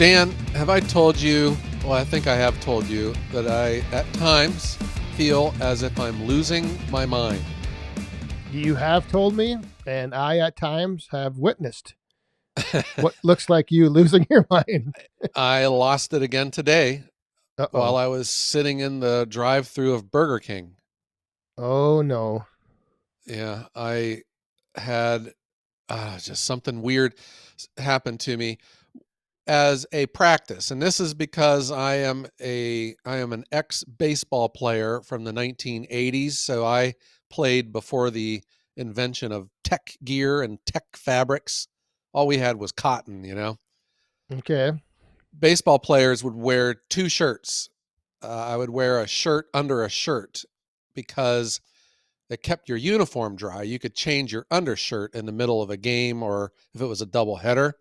Dan, have I told you, well, I think I have told you, that I at times feel as if I'm losing my mind. You have told me, and I at times have witnessed what looks like you losing your mind. I lost it again today while Uh-oh. I was sitting in the drive-through of Burger King. Oh, no. Yeah, I had just something weird happen to me as a practice, and this is because I am an ex-baseball player from the 1980s, so I played before the invention of tech gear and tech fabrics. All we had was cotton. Okay. Baseball players would wear two shirts. I would wear a shirt under a shirt because it kept your uniform dry. You could change your undershirt in the middle of a game or if it was a double header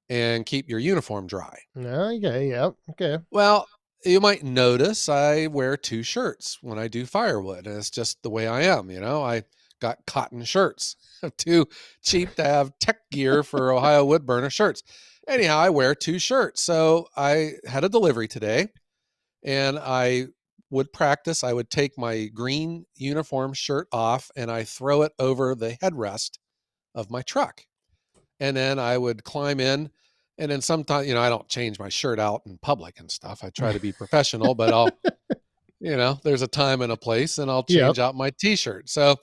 and keep your uniform dry. Okay. Yeah. Okay. Well, you might notice I wear two shirts when I do firewood, and it's just the way I am. I got cotton shirts. Too cheap to have tech gear for Ohio wood burner shirts. Anyhow, I wear two shirts. So I had a delivery today, and I would practice. I would take my green uniform shirt off and I throw it over the headrest of my truck. And then I would climb in. And then sometimes, I don't change my shirt out in public and stuff. I try to be professional, but there's a time and a place, and I'll Yep. change out my t-shirt. So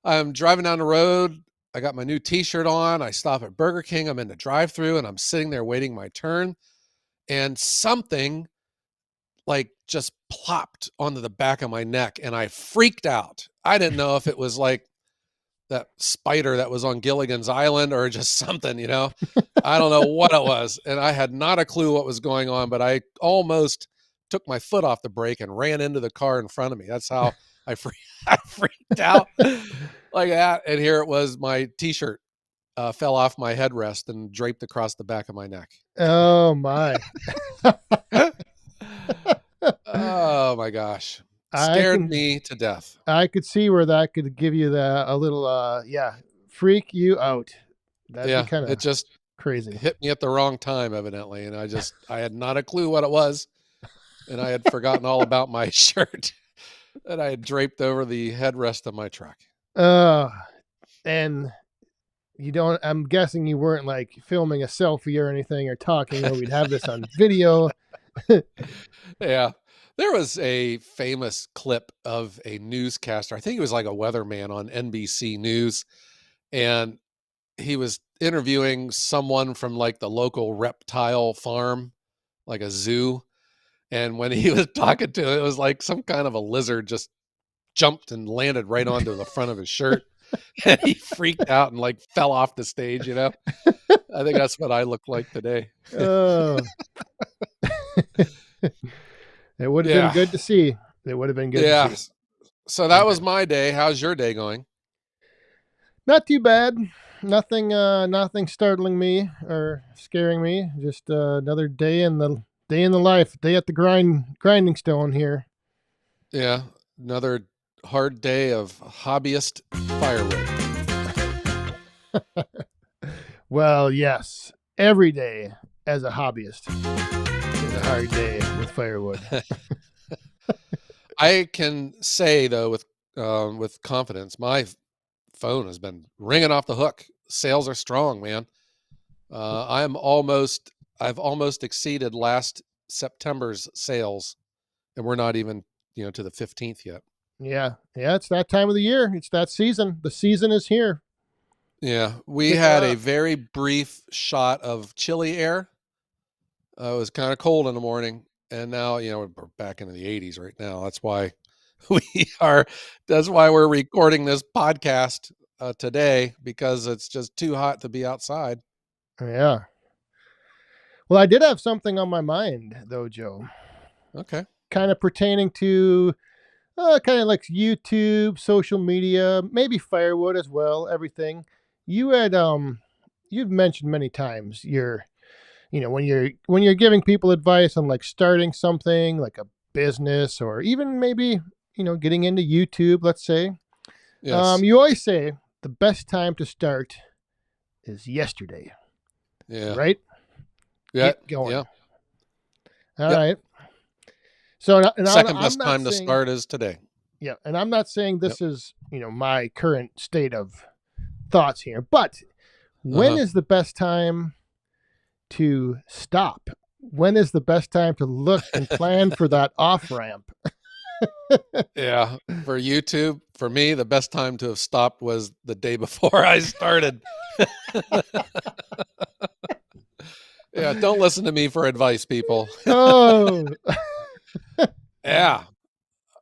I'm driving down the road. I got my new t-shirt on. I stop at Burger King. I'm in the drive-through and I'm sitting there waiting my turn. And something like just plopped onto the back of my neck and I freaked out. I didn't know if it was like that spider that was on Gilligan's Island or just something. I don't know what it was. And I had not a clue what was going on, but I almost took my foot off the brake and ran into the car in front of me. That's how I freaked out like that. And here it was, my t-shirt fell off my headrest and draped across the back of my neck. Oh, my. Oh my gosh. I Scared can, me to death. I could see where that could give you a little, yeah, freak you out. That'd be Yeah, kind of it just crazy. hit me at the wrong time, evidently. And I had not a clue what it was. And I had forgotten all about my shirt that I had draped over the headrest of my truck. Uh, and I'm guessing you weren't like filming a selfie or anything or talking, or we'd have this on video. Yeah. There was a famous clip of a newscaster. I think he was like a weatherman on NBC News. And he was interviewing someone from like the local reptile farm, like a zoo. And when he was talking to it, it was like some kind of a lizard just jumped and landed right onto the front of his shirt. And he freaked out and like fell off the stage. I think that's what I look like today. Oh, it would have been Yeah. good to see. It would have been good to Yeah. see. So that was my day. How's your day going? Not too bad. Nothing startling me or scaring me. Just another day in the life, day at the grinding stone here. Yeah. Another hard day of hobbyist firewood. Well, yes, every day as a hobbyist is a hard day with firewood. I can say though, with confidence, my phone has been ringing off the hook. Sales are strong, man. I've almost exceeded last September's sales, and we're not even, to the 15th yet. Yeah, yeah, it's that time of the year. It's that season. The season is here. Yeah, we Kicking had a off. very brief shot of chilly air. It was kind of cold in the morning, and now, we're back into the 80s right now. That's why we are. That's why we're recording this podcast today, because it's just too hot to be outside. Yeah. Well, I did have something on my mind though, Joe. Okay. Kind of pertaining to kind of like YouTube, social media, maybe firewood as well, everything. You had you've mentioned many times when you're giving people advice on like starting something like a business or even maybe, getting into YouTube, let's say. Yes. You always say the best time to start is yesterday, Yeah. right? Yeah. get going. Yeah. All Yep. right. So, and Second I'm best not time to saying, start is today. yeah, and I'm not saying Yep. this is, my current state of thoughts here, but when Uh-huh. is the best time to stop? When is the best time to look and plan for that off ramp? Yeah. For YouTube, for me, the best time to have stopped was the day before I started. Yeah. Don't listen to me for advice, people. Oh, Yeah.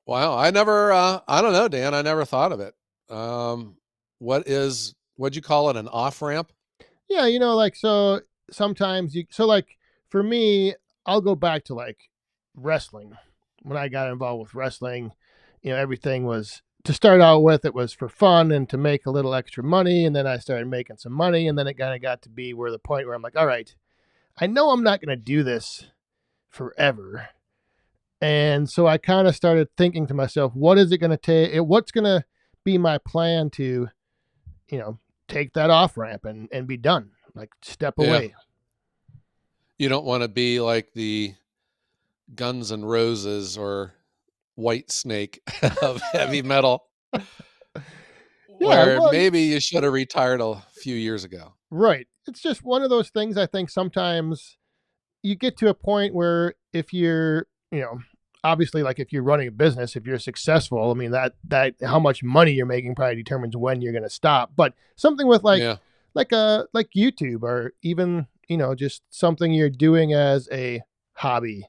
Wow. I don't know, Dan. I never thought of it. Um, what'd you call it? An off ramp? yeah, like, so sometimes like, for me, I'll go back to like wrestling. When I got involved with wrestling, everything was, to start out with, it was for fun and to make a little extra money. And then I started making some money. And then it kind of got to be where the point where I'm like, all right, I know I'm not going to do this forever. And so I kind of started thinking to myself, what is it going to take? What's going to be my plan to, you know, take that off ramp and be done, like step Yeah. away. You don't want to be like the Guns N' Roses or White Snake of heavy metal, Yeah. where Well, maybe you should have retired a few years ago. right. It's just one of those things. I think sometimes you get to a point where if you're, obviously, like if you're running a business, if you're successful, I mean, that how much money you're making probably determines when you're going to stop. But something with Yeah. like YouTube, or even, just something you're doing as a hobby.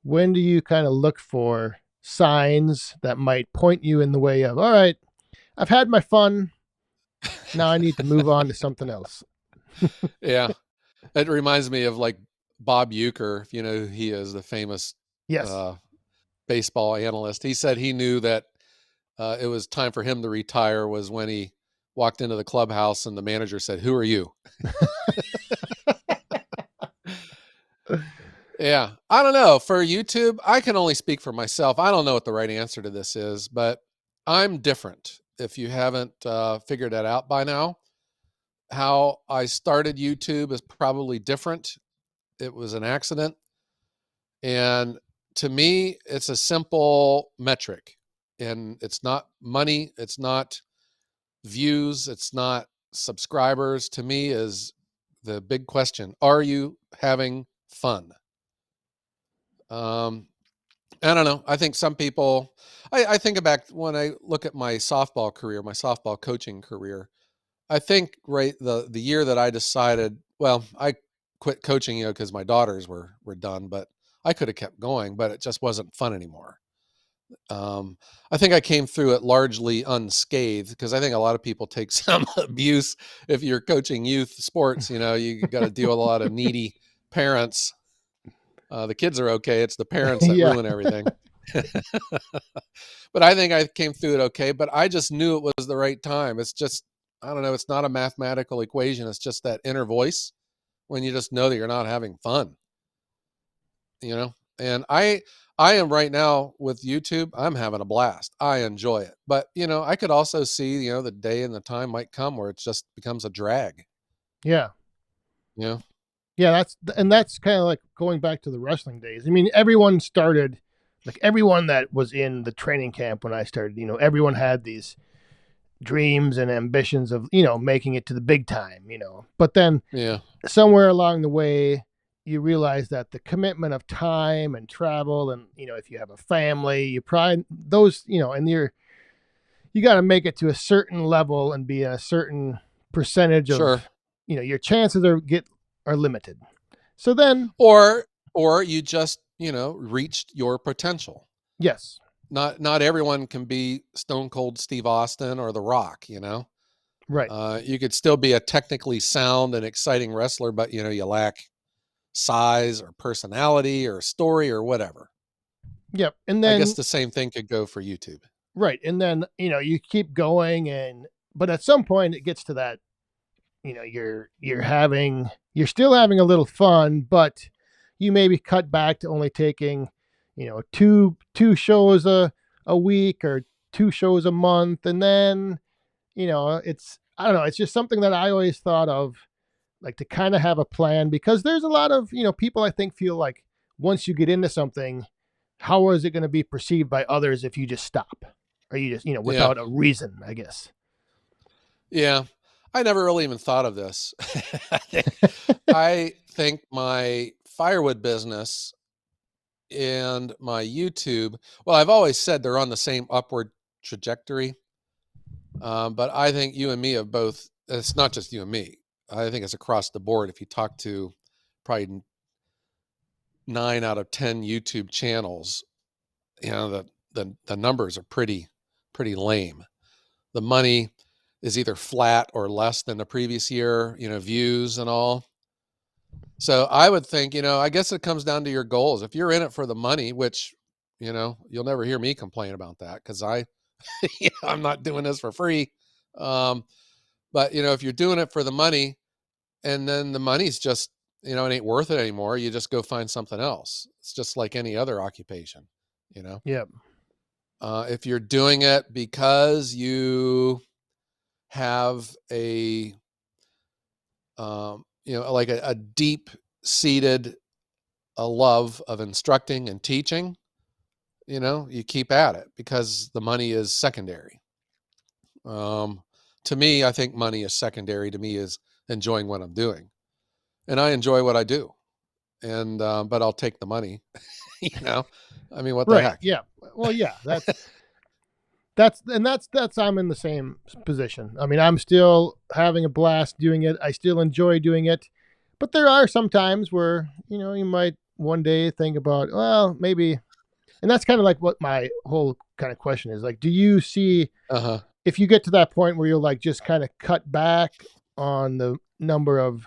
When do you kind of look for signs that might point you in the way of, all right, I've had my fun. Now I need to move on to something else. Yeah. It reminds me of like Bob Uecker, if you know who he is, the famous Yes. uh, baseball analyst. He said he knew that it was time for him to retire was when he walked into the clubhouse and the manager said, "Who are you?" Yeah. I don't know. For YouTube, I can only speak for myself. I don't know what the right answer to this is, but I'm different. If you haven't figured that out by now, how I started YouTube is probably different. It was an accident. And to me, it's a simple metric. And it's not money, it's not views, it's not subscribers. To me, is the big question: are you having fun? Um, I don't know. I think some people. I think back when I look at my softball career, my softball coaching career. I think right the year that I decided, well, I quit coaching, because my daughters were done, but I could have kept going, but it just wasn't fun anymore. I think I came through it largely unscathed, because I think a lot of people take some abuse if you're coaching youth sports. You got to deal with a lot of needy parents. The kids are okay; it's the parents that Yeah. ruin everything. But I think I came through it okay. But I just knew it was the right time. It's just, I don't know. It's not a mathematical equation. It's just that inner voice when you just know that you're not having fun. And I am right now with YouTube. I'm having a blast. I enjoy it. But I could also see the day and the time might come where it just becomes a drag. Yeah. You know. Yeah, that's kind of like going back to the wrestling days. I mean, everyone started, like everyone that was in the training camp when I started, everyone had these dreams and ambitions of, making it to the big time. But then Yeah. somewhere along the way, you realize that the commitment of time and travel, and, if you have a family, you probably those, and you got to make it to a certain level and be a certain percentage of, Sure. your chances are limited. So then, Or you just reached your potential. yes, Not everyone can be Stone Cold Steve Austin or The Rock. right. You could still be a technically sound and exciting wrestler, but you lack size or personality or story or whatever. Yep. And I guess then, the same thing could go for YouTube. right. And then, you keep going, but at some point it gets to that, you're still having a little fun, but you maybe cut back to only taking, two shows a week, or two shows a month. And then, it's, I don't know, it's just something that I always thought of, like to kind of have a plan, because there's a lot of, people I think feel like once you get into something, how is it going to be perceived by others if you just stop? Or you just, Yeah. without a reason, I guess. Yeah. I never really even thought of this. I think my firewood business and my YouTube, well, I've always said they're on the same upward trajectory. But I think you and me have both, it's not just you and me. I think it's across the board. If you talk to probably 9 out of 10 YouTube channels, the numbers are pretty lame. The money is either flat or less than the previous year, views and all. So I would think, I guess it comes down to your goals. If you're in it for the money, which, you'll never hear me complain about that because I'm not doing this for free. Um, but if you're doing it for the money and then the money's just, it ain't worth it anymore, you just go find something else. It's just like any other occupation, you know. Yep. If you're doing it because you have like a deep seated a love of instructing and teaching, you keep at it because the money is secondary. To me, I think money is secondary. To me, is enjoying what I'm doing, and I enjoy what I do. And but I'll take the money. you know, I mean, what the Right. heck? Yeah. Well, yeah, that's I'm in the same position. I mean, I'm still having a blast doing it. I still enjoy doing it. But there are some times where, you might one day think about, well, maybe, and that's kind of like what my whole kind of question is. Like, do you see, Uh huh. if you get to that point where you'll like just kind of cut back on the number of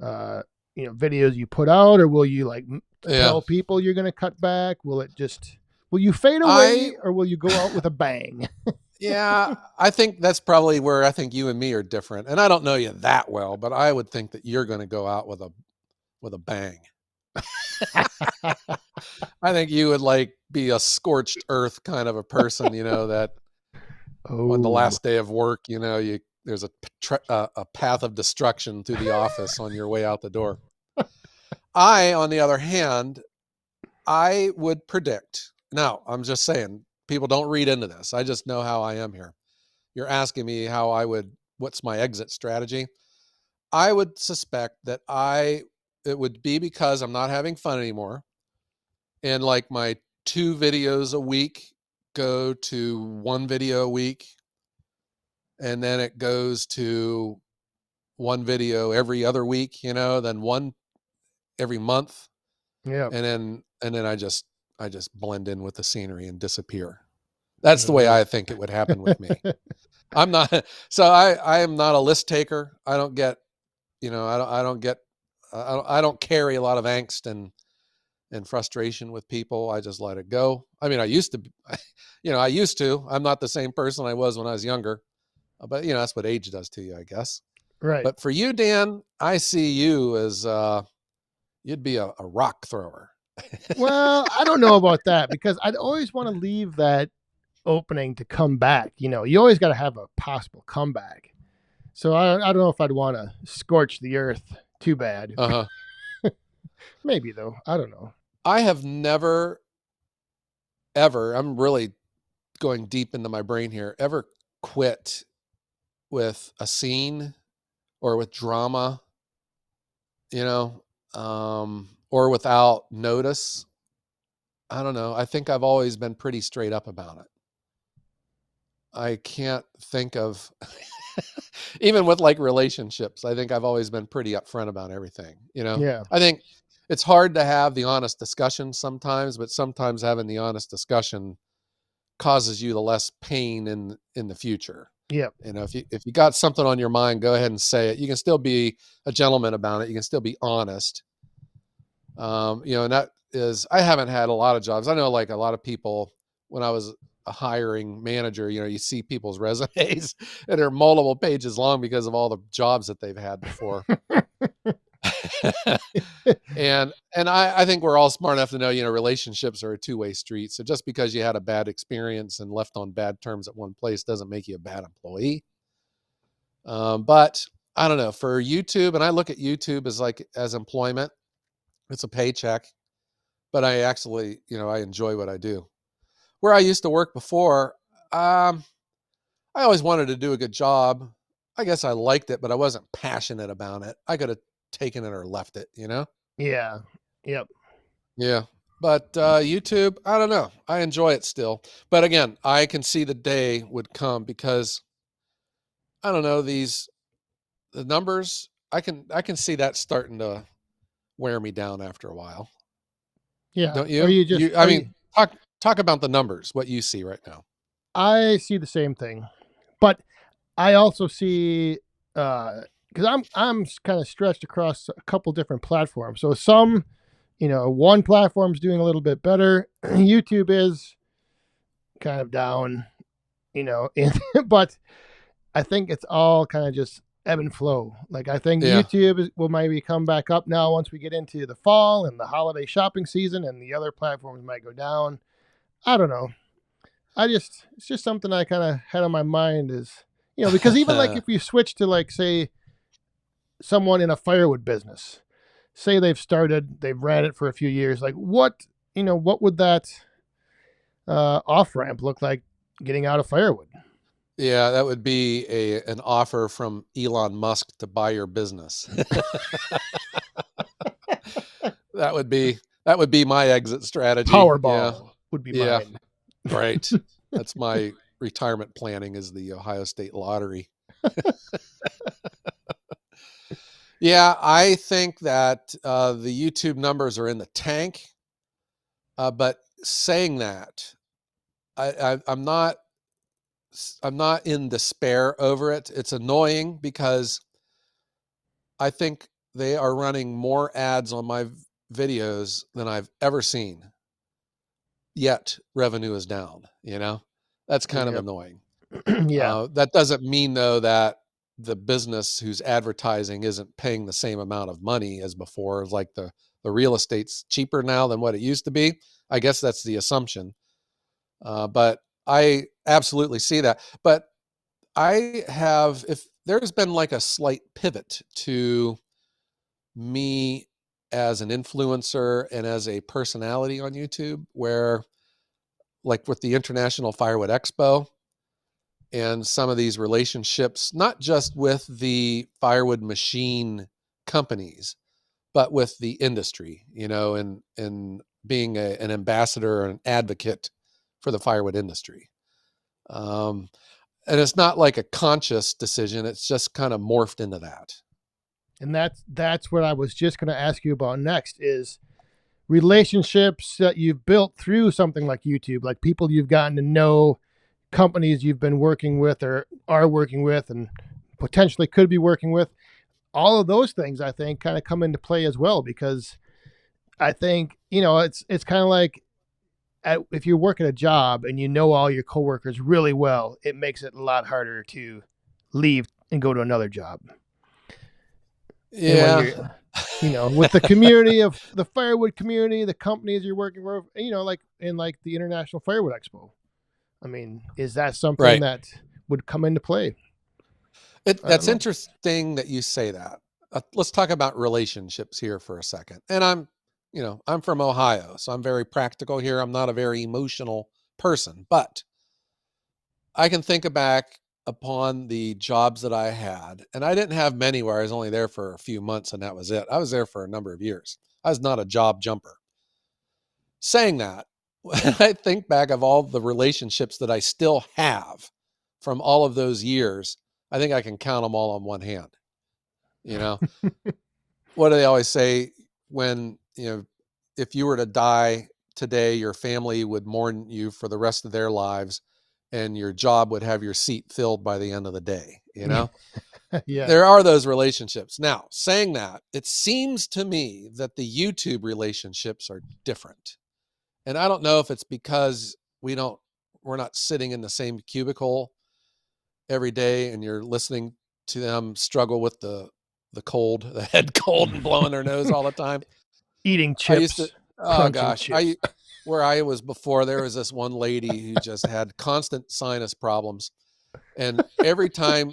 uh videos you put out, or will you like Yeah. tell people you're going to cut back? Will you fade I away, or will you go out with a bang? yeah. I think that's probably where I think you and me are different. And I don't know you that well, but I would think that you're going to go out with a bang. I think you would like be a scorched earth kind of a person, that on the Oh, last day of work, there's a path of destruction through the office on your way out the door. On the other hand, I would predict. Now, I'm just saying, people don't read into this. I just know how I am here. You're asking me what's my exit strategy? I would suspect that it would be because I'm not having fun anymore. And like my 2 videos a week go to 1 video a week. And then it goes to 1 video every other week, then one every month. yeah. And then I just blend in with the scenery and disappear. That's the way Oh. I think it would happen with me. I'm not so I am not a list taker. I don't get, I don't get I don't carry a lot of angst and frustration with people. I just let it go. I mean, I used to I used to. I'm not the same person I was when I was younger. But that's what age does to you, I guess. Right. But for you, Dan, I see you as you'd be a rock thrower. Well, I don't know about that, because I'd always want to leave that opening to come back. You always got to have a possible comeback. So I don't know if I'd want to scorch the earth too bad. Uh-huh. Maybe though. I don't know. I have never ever, I'm really going deep into my brain here, ever quit with a scene or with drama, you know, or without notice. I don't know. I think I've always been pretty straight up about it. I can't think of even with like relationships, I think I've always been pretty upfront about everything. Yeah. I think it's hard to have the honest discussion sometimes, but sometimes having the honest discussion causes you the less pain in the future. Yep. If you got something on your mind, go ahead and say it. You can still be a gentleman about it. You can still be honest. And that is, I haven't had a lot of jobs. I know like a lot of people, when I was a hiring manager, you see people's resumes and they're multiple pages long because of all the jobs that they've had before. and I think we're all smart enough to know, relationships are a two-way street. So just because you had a bad experience and left on bad terms at one place doesn't make you a bad employee. But I don't know, for YouTube, and I look at YouTube as like as employment. It's a paycheck, but I actually, I enjoy what I do. Where I used to work before, um, I always wanted to do a good job. I guess I liked it, but I wasn't passionate about it. I could have taken it or left it. Yeah. Yep. Yeah. But YouTube, I don't know. I enjoy it still. But again, I can see the day would come because I don't know, the numbers, I can see that starting to wear me down after a while. Yeah. Don't Or you? you just You I are mean, you talk about the numbers, what you see right now. I see the same thing. But I also see because I'm kind of stretched across a couple different platforms. So some, one platform's doing a little bit better. YouTube is kind of down, but I think it's all kind of just ebb and flow. Like I think Yeah. will maybe come back up now once we get into the fall and the holiday shopping season, and the other platforms might go down. I don't know. It's just something I kind of had on my mind is, because even like if you switch to like say someone in a firewood business, say they've ran it for a few years, like what would that off ramp look like getting out of firewood? Yeah, that would be an offer from Elon Musk to buy your business. That would be my exit strategy. Yeah. Powerball would be Yeah. mine. Right. That's my retirement planning is the Ohio State Lottery. Yeah, I think that the YouTube numbers are in the tank. But saying that, I'm not in despair over it. It's annoying because I think they are running more ads on my videos than I've ever seen. Yet revenue is down. That's kind of Yep. annoying. Yeah. That doesn't mean though that the business who's advertising isn't paying the same amount of money as before. Like the real estate's cheaper now than what it used to be. I guess that's the assumption. But I absolutely see that. But if there's been like a slight pivot to me as an influencer and as a personality on YouTube, where like with the International Firewood Expo and some of these relationships, not just with the firewood machine companies, but with the industry, and being an ambassador or an advocate for the firewood industry. Um, and it's not like a conscious decision. It's just kind of morphed into that. And that's what I was just going to ask you about next is relationships that you've built through something like YouTube, like people you've gotten to know, companies you've been working with or are working with and potentially could be working with. All of those things I think kind of come into play as well because I think, it's kind of like if you're working a job and you know all your coworkers really well, it makes it a lot harder to leave and go to another job. And when Yeah. you're, with the community of the firewood community, the companies you're working with, like in like the International Firewood Expo. I mean, is that something Right. that would come into play? I don't That's know. interesting that you say that. Let's talk about relationships here for a second. And I'm from Ohio, so I'm very practical here. I'm not a very emotional person, but I can think back upon the jobs that I had, and I didn't have many where I was only there for a few months and that was it. I was there for a number of years. I was not a job jumper. Saying that, when I think back of all the relationships that I still have from all of those years, I think I can count them all on one hand. You know, what do they always say when, if you were to die today, your family would mourn you for the rest of their lives and your job would have your seat filled by the end of the day. Yeah. There are those relationships. Now, saying that, it seems to me that the YouTube relationships are different. And I don't know if it's because we're not sitting in the same cubicle every day and you're listening to them struggle with the cold, the head cold and blowing their nose all the time. Eating I used to, chips, oh crunching gosh, chips. where I was before, there was this one lady who just had constant sinus problems. And every time,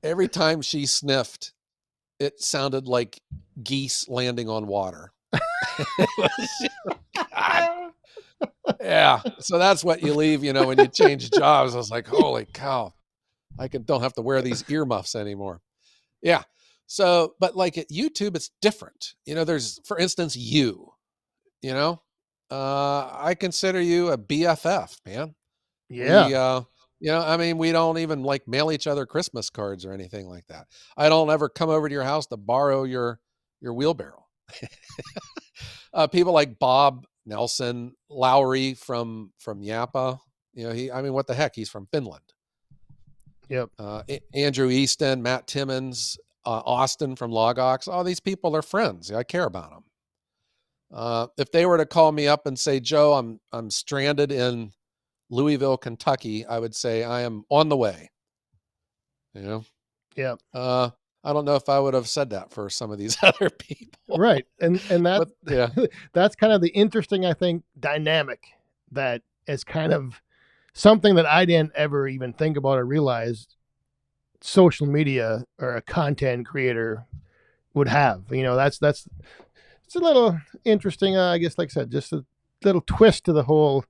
every time she sniffed, it sounded like geese landing on water. It was, God, yeah. So that's what you leave, when you change jobs. I was like, holy cow, don't have to wear these earmuffs anymore. Yeah. So, but like at YouTube, it's different. There's, for instance, you know, I consider you a BFF, man. Yeah. We don't even like mail each other Christmas cards or anything like that. I don't ever come over to your house to borrow your wheelbarrow. People like Bob Nelson, Lowry from Yapa. What the heck? He's from Finland. Yep. Andrew Easton, Matt Timmons, Austin from Logox. All these people are friends. I care about them. If they were to call me up and say, Joe, I'm stranded in Louisville, Kentucky, I would say I am on the way. Yep. I don't know if I would have said that for some of these other people. Right. And that But yeah, that's kind of the interesting, I think, dynamic that is kind of something that I didn't ever even think about or realize social media or a content creator would have. That's it's a little interesting. I guess, like I said, just a little twist to the whole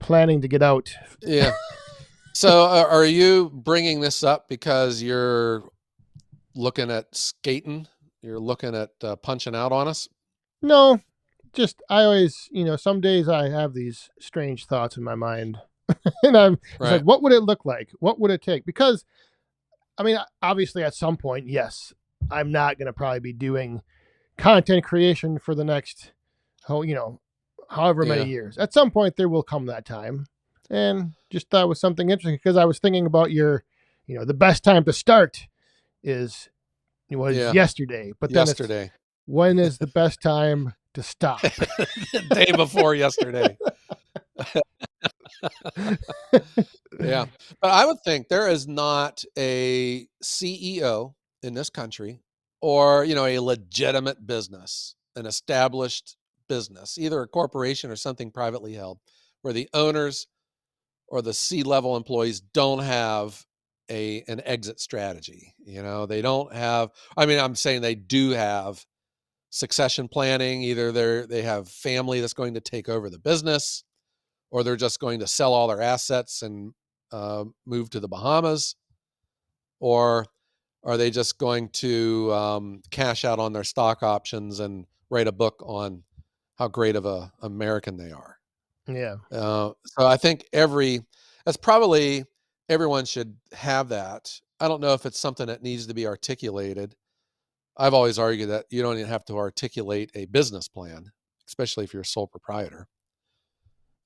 planning to get out. yeah. So are you bringing this up because you're looking at skating? You're looking at punching out on us? No, just I always, some days I have these strange thoughts in my mind, and I'm it's like, Right. what would it look like? What would it take? Because I mean, obviously, at some point, yes, I'm not going to probably be doing content creation for the next, however many Yeah. years. At some point, there will come that time, and just thought it was something interesting because I was thinking about the best time to start is was Yeah. yesterday, but then it's Yesterday. when is the best time to stop? The day before yesterday. Yeah. But I would think there is not a CEO in this country or, a legitimate business, an established business, either a corporation or something privately held, where the owners or the C-level employees don't have an exit strategy. They don't have, I'm saying they do have succession planning. Either they have family that's going to take over the business, or they're just going to sell all their assets and move to the Bahamas, or are they just going to cash out on their stock options and write a book on how great of a American they are? Yeah. So I think that's probably everyone should have that. I don't know if it's something that needs to be articulated. I've always argued that you don't even have to articulate a business plan, especially if you're a sole proprietor.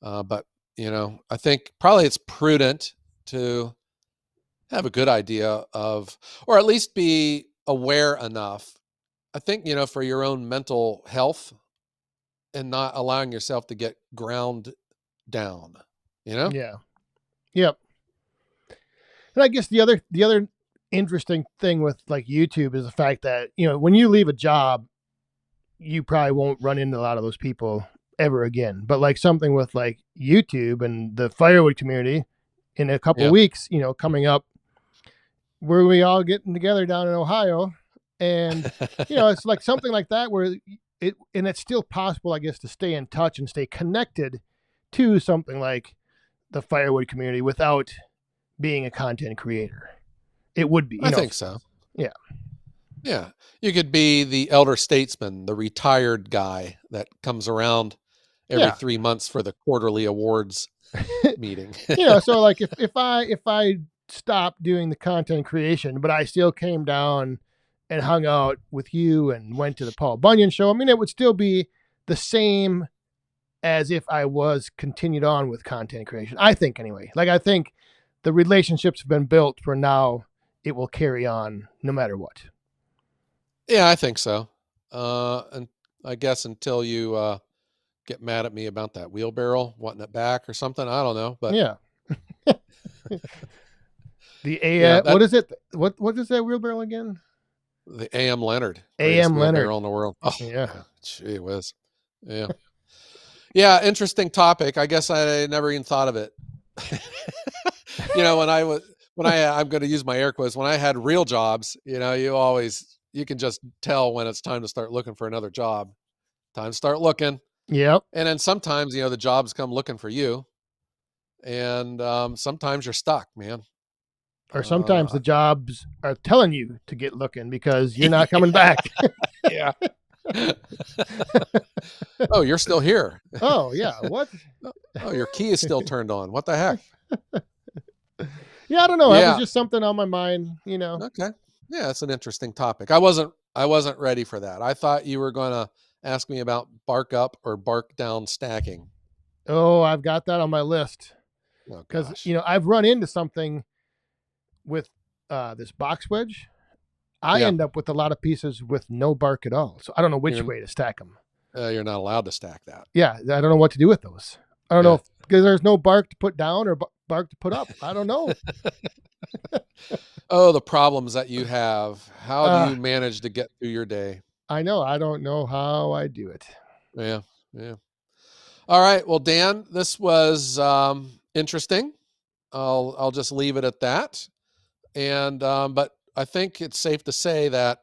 But I think probably it's prudent to have a good idea of, or at least be aware enough. I think, for your own mental health and not allowing yourself to get ground down, Yeah. Yep. And I guess the other interesting thing with like YouTube is the fact that, when you leave a job, you probably won't run into a lot of those people ever again. But like something with like YouTube and the firewood community in a couple Yeah. weeks, coming up, where we all getting together down in Ohio, and it's like something like that where it's still possible, I guess, to stay in touch and stay connected to something like the firewood community without being a content creator. It would be, I think so. Yeah. Yeah. You could be the elder statesman, the retired guy that comes around every Yeah. 3 months for the quarterly awards meeting. So like if I stopped doing the content creation, but I still came down and hung out with you and went to the Paul Bunyan show, I mean, it would still be the same as if I was continued on with content creation. I think anyway. Like I think the relationships have been built for now. It will carry on no matter what. Yeah, I think so. And I guess until you get mad at me about that wheelbarrow, wanting it back or something, I don't know. But Yeah. The yeah, what is it? What is that wheelbarrow again? the A.M. Leonard, greatest A.M. Leonard. wheelbarrow in the world. Oh, Yeah. yeah, gee whiz. Yeah. Yeah, interesting topic. I guess I never even thought of it. When when I'm going to use my air quotes, when I had real jobs, you can just tell when it's time to start looking for another job. Time to start looking. Yep. And then sometimes, the jobs come looking for you. And sometimes you're stuck, man. Or sometimes the jobs are telling you to get looking because you're not coming back. Yeah. Oh, you're still here. Oh, yeah. What? Oh, your key is still turned on. What the heck? Yeah, I don't know. That Yeah. was just something on my mind, Okay. Yeah, that's an interesting topic. I wasn't ready for that. I thought you were going to ask me about bark up or bark down stacking. Oh, I've got that on my list. Oh Because, gosh. I've run into something with this box wedge. I Yeah. end up with a lot of pieces with no bark at all. So I don't know which way to stack them. You're not allowed to stack that. Yeah, I don't know what to do with those. I don't know because there's no bark to put down or bark to put up. I don't know. Oh, the problems that you have. How do you manage to get through your day? I know. I don't know how I do it. Yeah. Yeah. All right. Well, Dan, this was interesting. I'll just leave it at that. And but I think it's safe to say that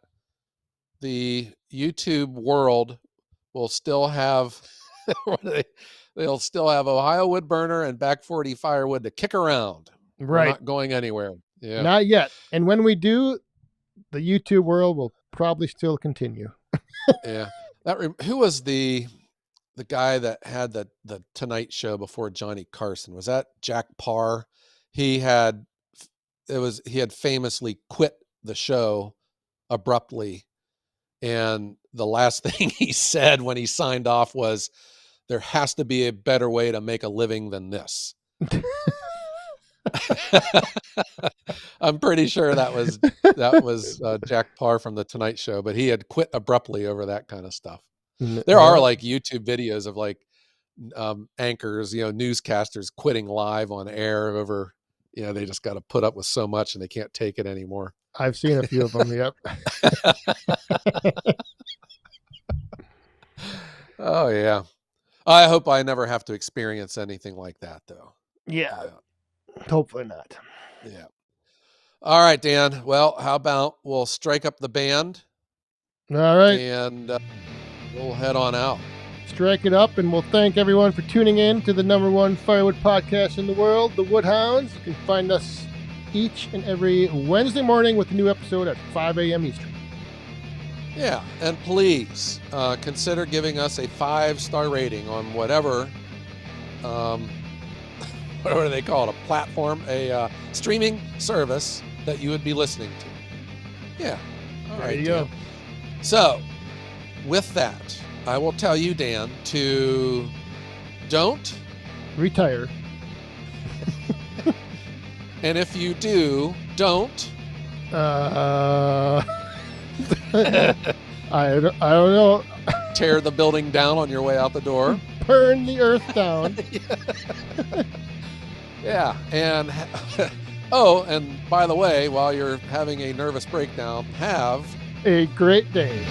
the YouTube world will still have they'll still have Ohio wood burner and back 40 firewood to kick around. We're Right. not going anywhere. Yeah. Not yet. And when we do, the YouTube world will probably still continue. Yeah. Who was the guy that had the Tonight Show before Johnny Carson? Was that Jack Parr? He had famously quit the show abruptly, and the last thing he said when he signed off was, "There has to be a better way to make a living than this." I'm pretty sure that was Jack Parr from the Tonight Show, but he had quit abruptly over that kind of stuff. There are like YouTube videos of like anchors, newscasters quitting live on air over, they just got to put up with so much and they can't take it anymore. I've seen a few of them. Yep. Oh yeah. I hope I never have to experience anything like that though. Yeah. Hopefully not. Yeah. All right, Dan. Well, how about we'll strike up the band? All right. And we'll head on out. Strike it up, and we'll thank everyone for tuning in to the #1 firewood podcast in the world, the Wood Hounds. You can find us each and every Wednesday morning with a new episode at 5 a.m. Eastern. Yeah, and please consider giving us a 5-star rating on whatever, whatever they call it, a platform, a streaming service that you would be listening to. Yeah. All right. There you go. So, with that, I will tell you, Dan, to don't retire. And if you do, don't. I don't know. Tear the building down on your way out the door. Burn the earth down. Yeah. And oh, and by the way, while you're having a nervous breakdown, have a great day.